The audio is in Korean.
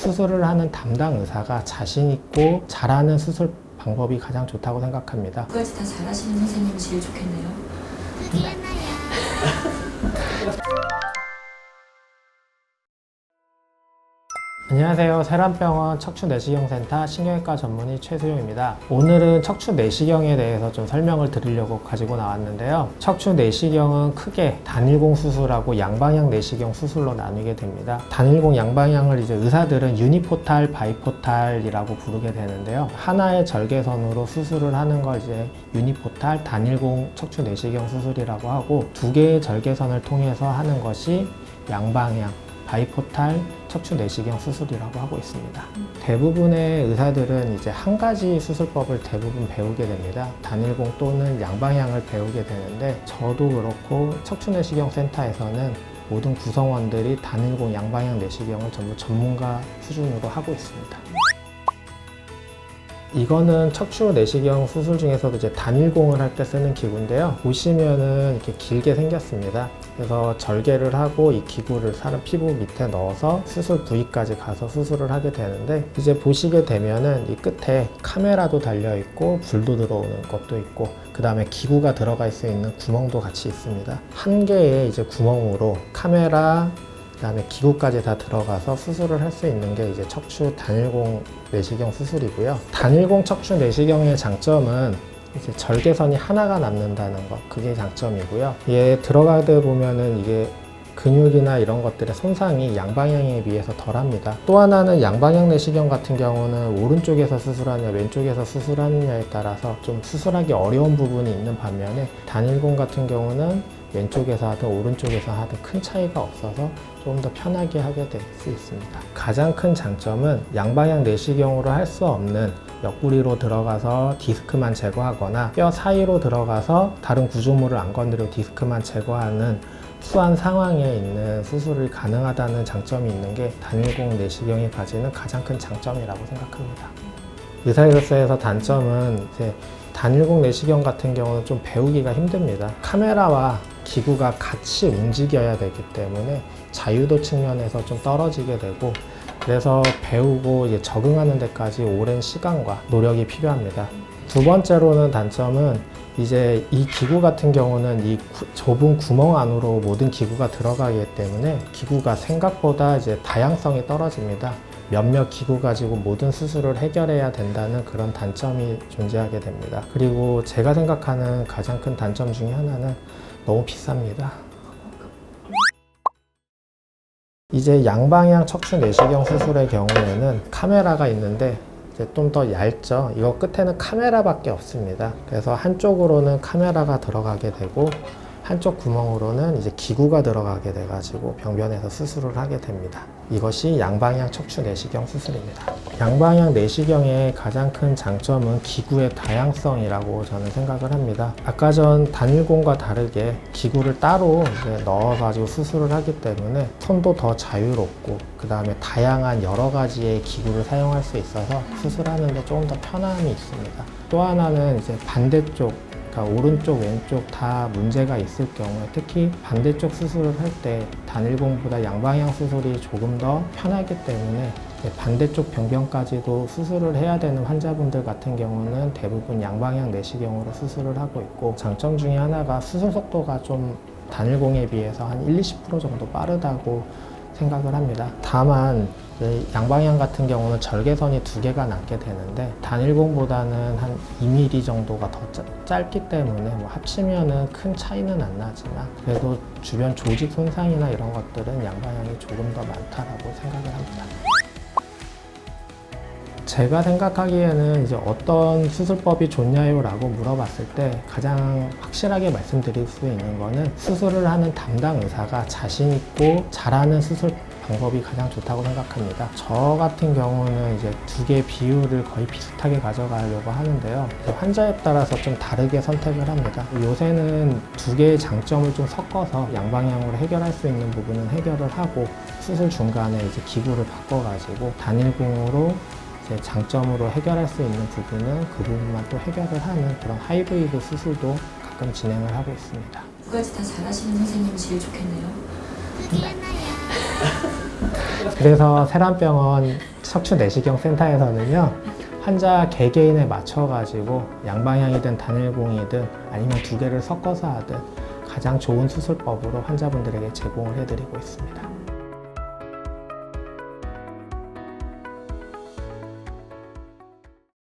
수술을 하는 담당 의사가 자신 있고 잘하는 수술 방법이 가장 좋다고 생각합니다. 두 가지 다 잘하시는 선생님이 제일 좋겠네요. 안녕하세요. 세란병원 척추내시경센터 신경외과 전문의 최수용입니다. 오늘은 척추내시경에 대해서 좀 설명을 드리려고 가지고 나왔는데요. 척추내시경은 크게 단일공 수술하고 양방향 내시경 수술로 나뉘게 됩니다. 단일공 양방향을 이제 의사들은 유니포탈, 바이포탈이라고 부르게 되는데요. 하나의 절개선으로 수술을 하는 걸 이제 유니포탈, 단일공 척추내시경 수술이라고 하고, 두 개의 절개선을 통해서 하는 것이 양방향, 바이포탈 척추내시경 수술이라고 하고 있습니다. 대부분의 의사들은 이제 한 가지 수술법을 대부분 배우게 됩니다. 단일공 또는 양방향을 배우게 되는데, 저도 그렇고 척추내시경 센터에서는 모든 구성원들이 단일공 양방향 내시경을 전부 전문가 수준으로 하고 있습니다. 이거는 척추 내시경 수술 중에서도 이제 단일공을 할 때 쓰는 기구인데요. 보시면은 이렇게 길게 생겼습니다. 그래서 절개를 하고 이 기구를 사람 피부 밑에 넣어서 수술 부위까지 가서 수술을 하게 되는데, 이제 보시게 되면은 이 끝에 카메라도 달려 있고 불도 들어오는 것도 있고, 그 다음에 기구가 들어갈 수 있는 구멍도 같이 있습니다. 한 개의 이제 구멍으로 카메라, 그 다음에 기구까지 다 들어가서 수술을 할 수 있는 게 이제 척추 단일공 내시경 수술이고요. 단일공 척추 내시경의 장점은 이제 절개선이 하나가 남는다는 것, 그게 장점이고요. 얘 들어가다 보면은 이게 근육이나 이런 것들의 손상이 양방향에 비해서 덜합니다. 또 하나는 양방향 내시경 같은 경우는 오른쪽에서 수술하느냐 왼쪽에서 수술하느냐에 따라서 좀 수술하기 어려운 부분이 있는 반면에, 단일공 같은 경우는 왼쪽에서 하든 오른쪽에서 하든 큰 차이가 없어서 조금 더 편하게 하게 될 수 있습니다. 가장 큰 장점은 양방향 내시경으로 할 수 없는 옆구리로 들어가서 디스크만 제거하거나 뼈 사이로 들어가서 다른 구조물을 안 건드리고 디스크만 제거하는 수한 상황에 있는 수술이 가능하다는 장점이 있는 게 단일공 내시경이 가지는 가장 큰 장점이라고 생각합니다. 의사로서의 단점은 이제 단일공 내시경 같은 경우는 좀 배우기가 힘듭니다. 카메라와 기구가 같이 움직여야 되기 때문에 자유도 측면에서 좀 떨어지게 되고, 그래서 배우고 이제 적응하는 데까지 오랜 시간과 노력이 필요합니다. 두 번째로는 단점은 이제 이 기구 같은 경우는 이 좁은 구멍 안으로 모든 기구가 들어가기 때문에 기구가 생각보다 이제 다양성이 떨어집니다. 몇몇 기구 가지고 모든 수술을 해결해야 된다는 그런 단점이 존재하게 됩니다. 그리고 제가 생각하는 가장 큰 단점 중에 하나는 너무 비쌉니다. 이제 양방향 척추 내시경 수술의 경우에는 카메라가 있는데 이제 좀 더 얇죠. 이거 끝에는 카메라밖에 없습니다. 그래서 한쪽으로는 카메라가 들어가게 되고, 한쪽 구멍으로는 이제 기구가 들어가게 돼가지고 병변에서 수술을 하게 됩니다. 이것이 양방향 척추 내시경 수술입니다. 양방향 내시경의 가장 큰 장점은 기구의 다양성이라고 저는 생각을 합니다. 아까 전 단일공과 다르게 기구를 따로 이제 넣어가지고 수술을 하기 때문에 손도 더 자유롭고, 그 다음에 다양한 여러 가지의 기구를 사용할 수 있어서 수술하는데 조금 더 편함이 있습니다. 또 하나는 이제 반대쪽, 그러니까 오른쪽, 왼쪽 다 문제가 있을 경우에, 특히 반대쪽 수술을 할 때 단일공보다 양방향 수술이 조금 더 편하기 때문에 반대쪽 병변까지도 수술을 해야 되는 환자분들 같은 경우는 대부분 양방향 내시경으로 수술을 하고 있고, 장점 중에 하나가 수술 속도가 좀 단일공에 비해서 한 1-20% 정도 빠르다고 생각을 합니다. 다만 양방향 같은 경우는 절개선이 두 개가 남게 되는데, 단일공보다는 한 2mm 정도가 더 짧기 때문에 뭐 합치면은 큰 차이는 안 나지만, 그래도 주변 조직 손상이나 이런 것들은 양방향이 조금 더 많다라고 생각을 합니다. 제가 생각하기에는 이제 어떤 수술법이 좋냐요? 라고 물어봤을 때 가장 확실하게 말씀드릴 수 있는 거는, 수술을 하는 담당 의사가 자신 있고 잘하는 수술 방법이 가장 좋다고 생각합니다. 저 같은 경우는 이제 두 개의 비율을 거의 비슷하게 가져가려고 하는데요. 환자에 따라서 좀 다르게 선택을 합니다. 요새는 두 개의 장점을 좀 섞어서 양방향으로 해결할 수 있는 부분은 해결을 하고, 수술 중간에 이제 기구를 바꿔가지고 단일공으로 장점으로 해결할 수 있는 부분은 그 부분만 또 해결을 하는 그런 하이브리드 수술도 가끔 진행을 하고 있습니다. 두 가지 다 잘하시는 선생님이 제일 좋겠네요. 그래서 세란병원 척추 내시경 센터에서는요, 환자 개개인에 맞춰가지고 양방향이든 단일공이든 아니면 두 개를 섞어서 하든 가장 좋은 수술법으로 환자분들에게 제공을 해드리고 있습니다.